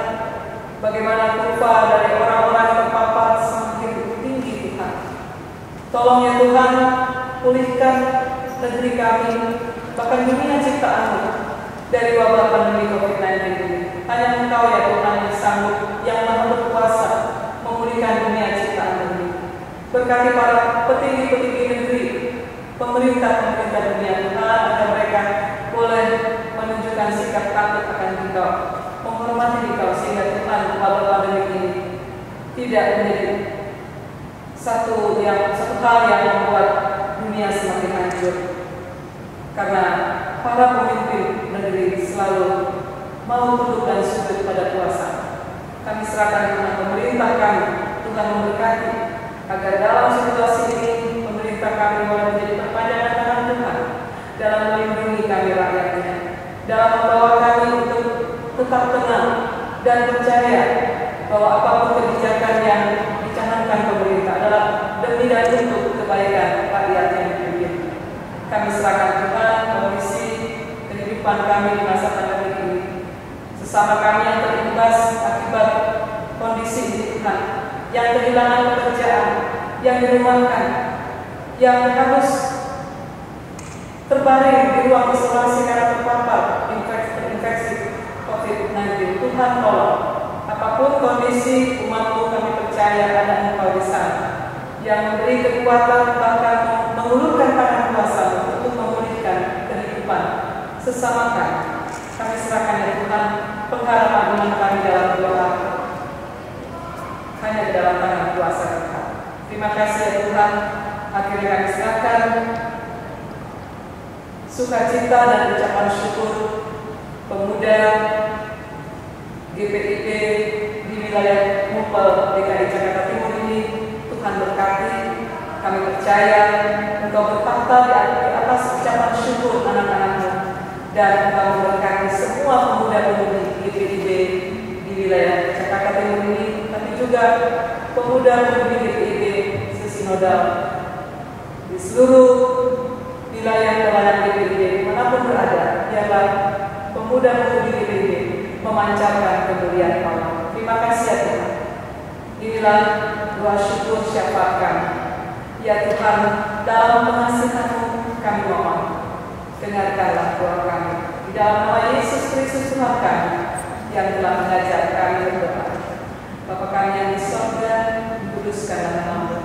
bagaimana kurva dari orang-orang yang terpapar semakin tinggi Tuhan. Tolong ya Tuhan, pulihkan negeri kami, bahkan dunia ciptaan-Mu dari wabah pandemi COVID-19 ini. Hanya Engkau ya Tuhan yang sanggup, yang maha berkuasa memulihkan dunia ciptaan ini. Berkati para petinggi-petinggi negeri, pemerintah-pemerintah dunia Tuhan, agar mereka boleh menunjukkan sikap takut akan Engkau, menghormati Engkau, sehingga Tuhan wabah pandemi ini tidak menjadi satu hal yang membuat dunia semakin hancur. Karena para pemimpin negeri selalu mau tunduk dan sujud pada kuasa. Kami serahkan kepada pemerintah kami, Tuhan memberkati, agar dalam situasi ini pemerintah kami boleh menjadi perpanjangan tangan Tuhan dalam melindungi kami rakyatnya, dalam membawa kami untuk tetap tenang dan percaya bahwa apapun kebijakan yang dicanangkan pemerintah adalah demi dan untuk kebaikan rakyat yang dipimpin. Kami serahkan Tuhan kondisi kehidupan kami di masa pandemi ini, sesama kami yang terimbas akibat kondisi ini Tuhan, yang kehilangan pekerjaan, yang dirumahkan, yang harus terbaring di ruang isolasi karena terpapar infeksi COVID-19. Tuhan tolong, apapun kondisi umat-Mu, kami percaya ada Engkau di sana, yang memberi kekuatan, bahkan mengulurkan tangan kuasa untuk memulihkan kehidupan sesama kami. Kami serahkan ya Tuhan pengharapan iman kami dalam doa hanya di dalam tangan kuasa Tuhan. Terima kasih ya Tuhan, akhirnya kami serahkan sukacita dan ucapan syukur pemuda GPIP di wilayah Mupel DKI Jakarta Timur ini. Tuhan berkati, kami percaya Engkau bertakhta di atas ucapan syukur anak-anak-Mu, dan Engkau memberkati semua pemuda-pemudi GPIP di wilayah Jakarta Timur ini, tapi juga pemuda-pemudi GPIP sesinodal di seluruh wilayah pelayanan GPIP dimanapun berada. Biarlah pemuda-pemudi GPIP memancarkan kemuliaan Allah. Terima kasih ya Tuhan. Inilah doa syukur syafaat kami. Ya Tuhan, dalam pengasihan-Mu kami mohon, dengarkanlah doa kami. Di dalam nama Yesus Kristus Tuhan kami, yang telah mengajar kami berdoa. Bapa kami yang di sorga, dikuduskanlah nama-Mu,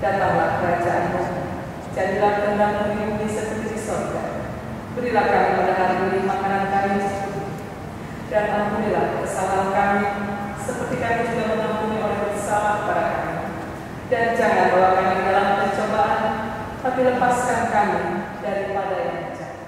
datanglah kerajaan-Mu, jadilah kehendak-Mu di bumi seperti di sorga. Berilah kami pada hari ini makanan kami, dan ampunilah kesalahan kami, seperti kami juga mengampuni orang bersalah kepada kami. Dan jangan bawa kami dalam pencobaan, tapi lepaskan kami daripada yang jahat.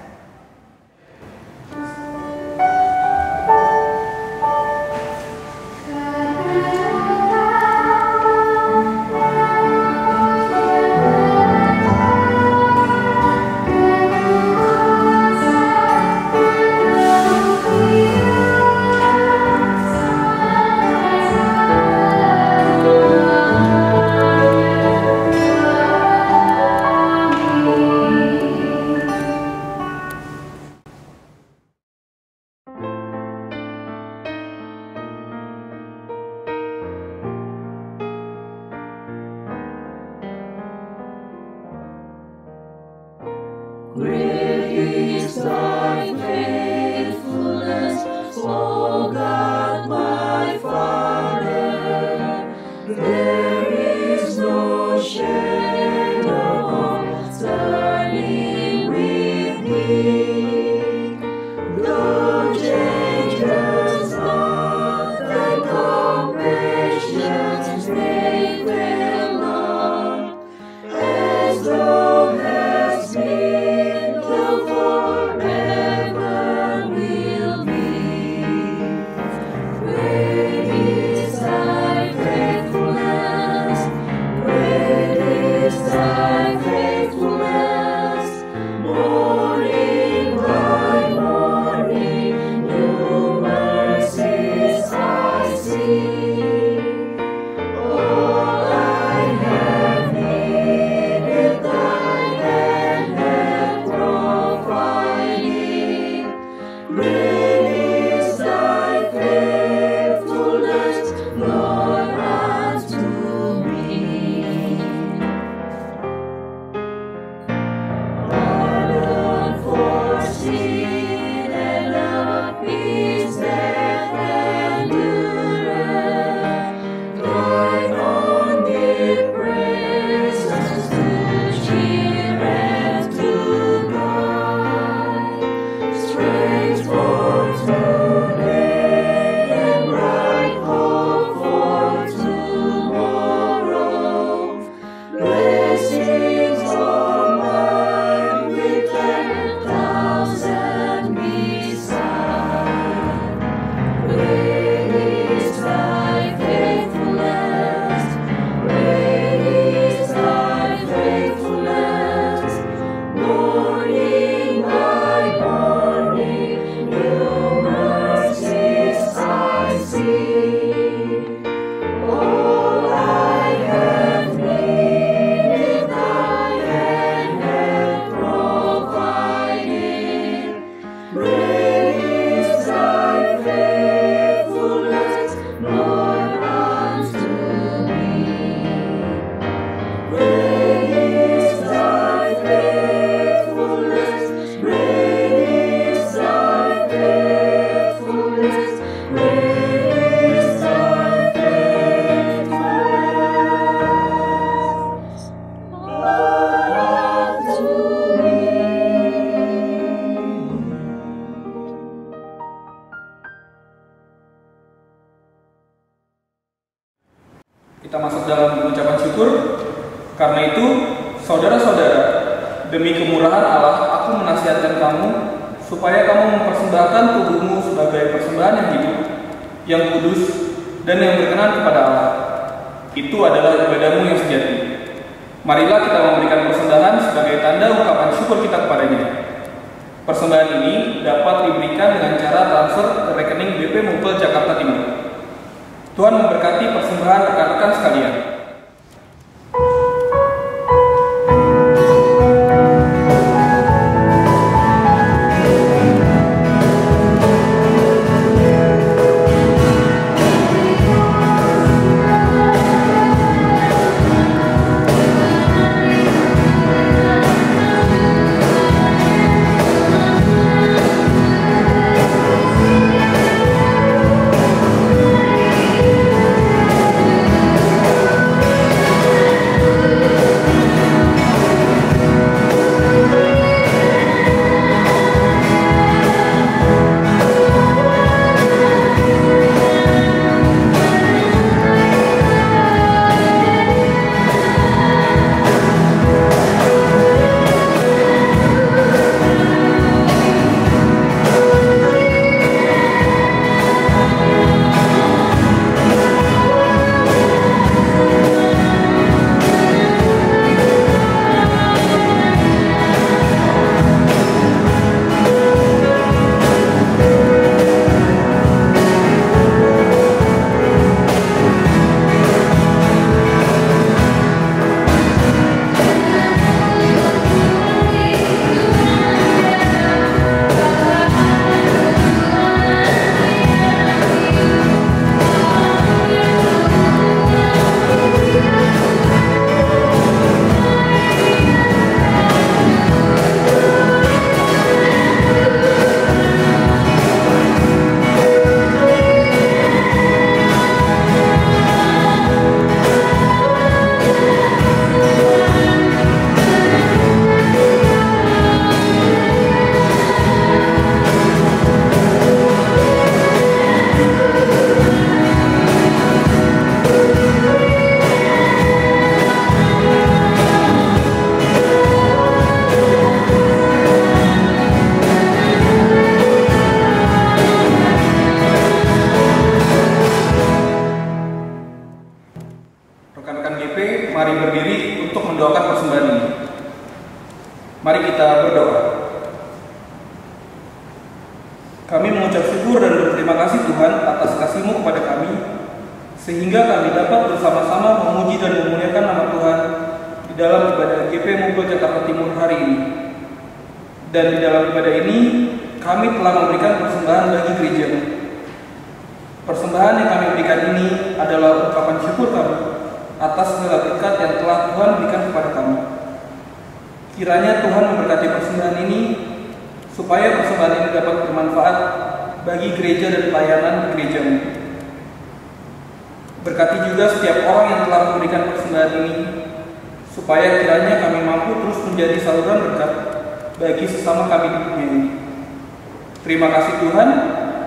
Great is thy faithfulness, O God, my Father. There is no shadow of turning with thee. Thou changest not, thy compassions they fail not, as though Karena itu, saudara-saudara, demi kemurahan Allah, aku menasihatkan kamu supaya kamu mempersembahkan tubuhmu sebagai persembahan yang hidup, yang kudus, dan yang berkenan kepada Allah. Itu adalah ibadahmu yang sejati. Marilah kita memberikan persembahan sebagai tanda ungkapan syukur kita kepada-Nya. Persembahan ini dapat diberikan dengan cara transfer ke rekening BP Mupel Jakarta Timur. Tuhan memberkati persembahan rekan-rekan sekalian. Rekan-rekan GP, mari berdiri untuk mendoakan persembahan ini. Mari kita berdoa. Kami mengucap syukur dan berterima kasih Tuhan atas kasih-Mu kepada kami, sehingga kami dapat bersama-sama memuji dan memuliakan nama Tuhan di dalam ibadah GP Mupel Jakarta Timur hari ini. Dan di dalam ibadah ini, kami telah memberikan persembahan bagi gereja-Mu. Persembahan yang kami berikan ini adalah ungkapan syukur kami atas segala berkat yang telah Tuhan berikan kepada kami. Kiranya Tuhan memberkati persembahan ini, supaya persembahan ini dapat bermanfaat bagi gereja dan pelayanan di gereja-Mu. Berkati juga setiap orang yang telah memberikan persembahan ini, supaya kiranya kami mampu terus menjadi saluran berkat bagi sesama kami di dunia ini. Terima kasih Tuhan,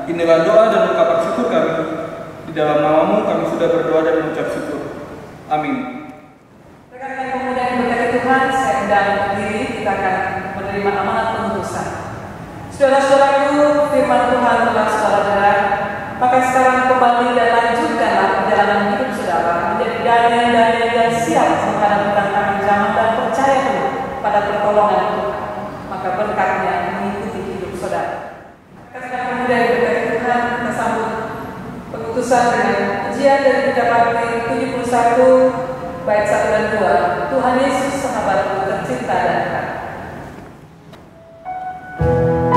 inilah doa dan ungkapan syukur kami. Di dalam nama-Mu kami sudah berdoa dan mengucap syukur. Amin. Rekan-rekan pemuda yang berkati Tuhan, saya undang diri, kita akan menerima amanat pengutusan. Saudara-saudaraku, firman Tuhan telah saudara dengar, maka sekarang kembali dan lanjutkanlah perjalanan hidup saudara menjadi Daniel yang siap menghadapi tantangan zaman dan percaya penuh pada pertolongan Tuhan. Maka berkatnya mengikuti hidup saudara. Rekan-rekan pemuda yang berkati Tuhan, kita sambut pengutusan dengan ujian dari kitab Wahyu 71 bait 1 dan 2. Tuhan Yesus sahabatku tercinta dan dekat. Thank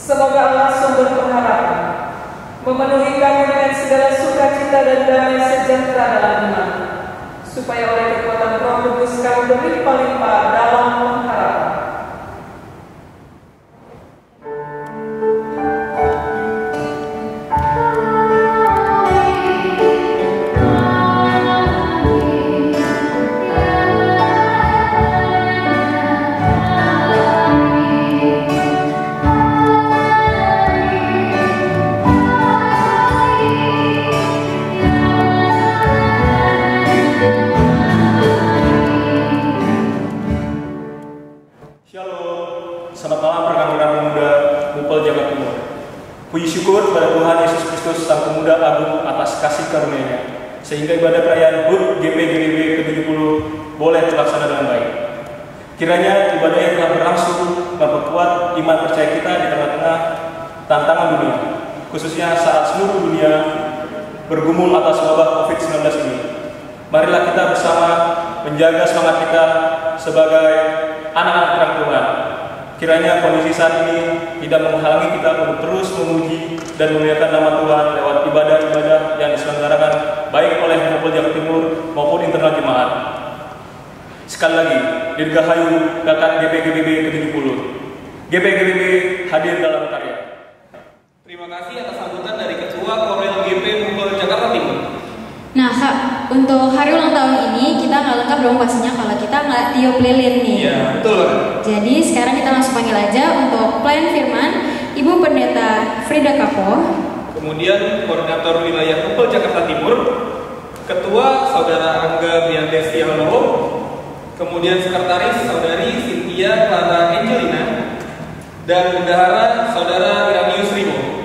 Semoga Allah sumber pengharapan memenuhi kamu dengan segala sukacita dan damai sejahtera dalam iman, supaya oleh kekuatan Roh Kudus kamu berlimpah-limpah dalam pengharapan. Selamat malam rekan-rekan pemuda Mupel Jakarta Timur. Puji syukur kepada Tuhan Yesus Kristus Sang Pemuda Agung atas kasih karunia-Nya, sehingga ibadah perayaan HUT GPGBB ke-70 boleh terlaksana dengan baik. Kiranya ibadah yang telah berlangsung memperkuat iman percaya kita di tengah-tengah tantangan dunia, khususnya saat seluruh dunia bergumul atas wabah COVID-19 ini. Marilah kita bersama menjaga semangat kita sebagai anak-anak terang Tuhan. Kiranya kondisi saat ini tidak menghalangi kita untuk terus memuji dan memuliakan nama Tuhan lewat ibadah-ibadah yang diselenggarakan baik oleh Mupel Jakarta Timur maupun internal jemaat. Sekali lagi, Dirgahayu Kakak GPGBB ke-70. GPGBB hadir dalam karya. Terima kasih atas sambutan dari Ketua Korwil GP Mupel Jakarta Timur. Nah Kak, untuk hari ulang tahun ini kita nggak lengkap dong pastinya kalau kita nggak tiup lilin nih. Iya, betul. Jadi sekarang kita langsung panggil aja untuk pelayan firman Ibu Pendeta Frida Kapo. Kemudian Koordinator Wilayah Mupel Jakarta Timur, Ketua Saudara Angga Biandesi Halowo, kemudian Sekretaris Saudari Cynthia Clara Angelina, dan Bendahara Saudara Iranius Rimo.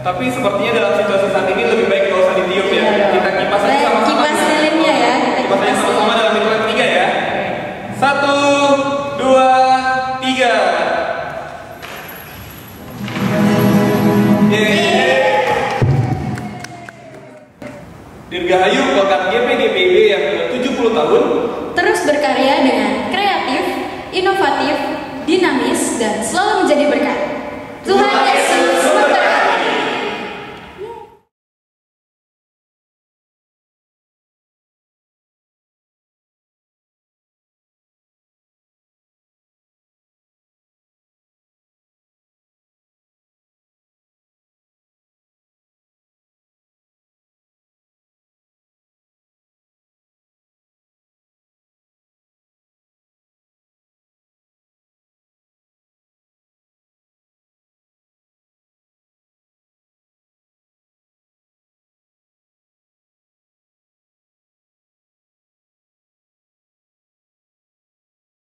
Tapi sepertinya dalam situasi saat ini lebih baik kalau usah ditiup ya. Kita kipas aja sama-sama. Kipas lilinnya ya. Kipas aja sama-sama dalam hitungan 3 ya. 1, 2, 3. Dirgahayu Bakat GPGBB yang ke-70 tahun terus berkarya dengan kreatif, inovatif, dinamis, dan selalu menjadi berkat. Tuhan Yesus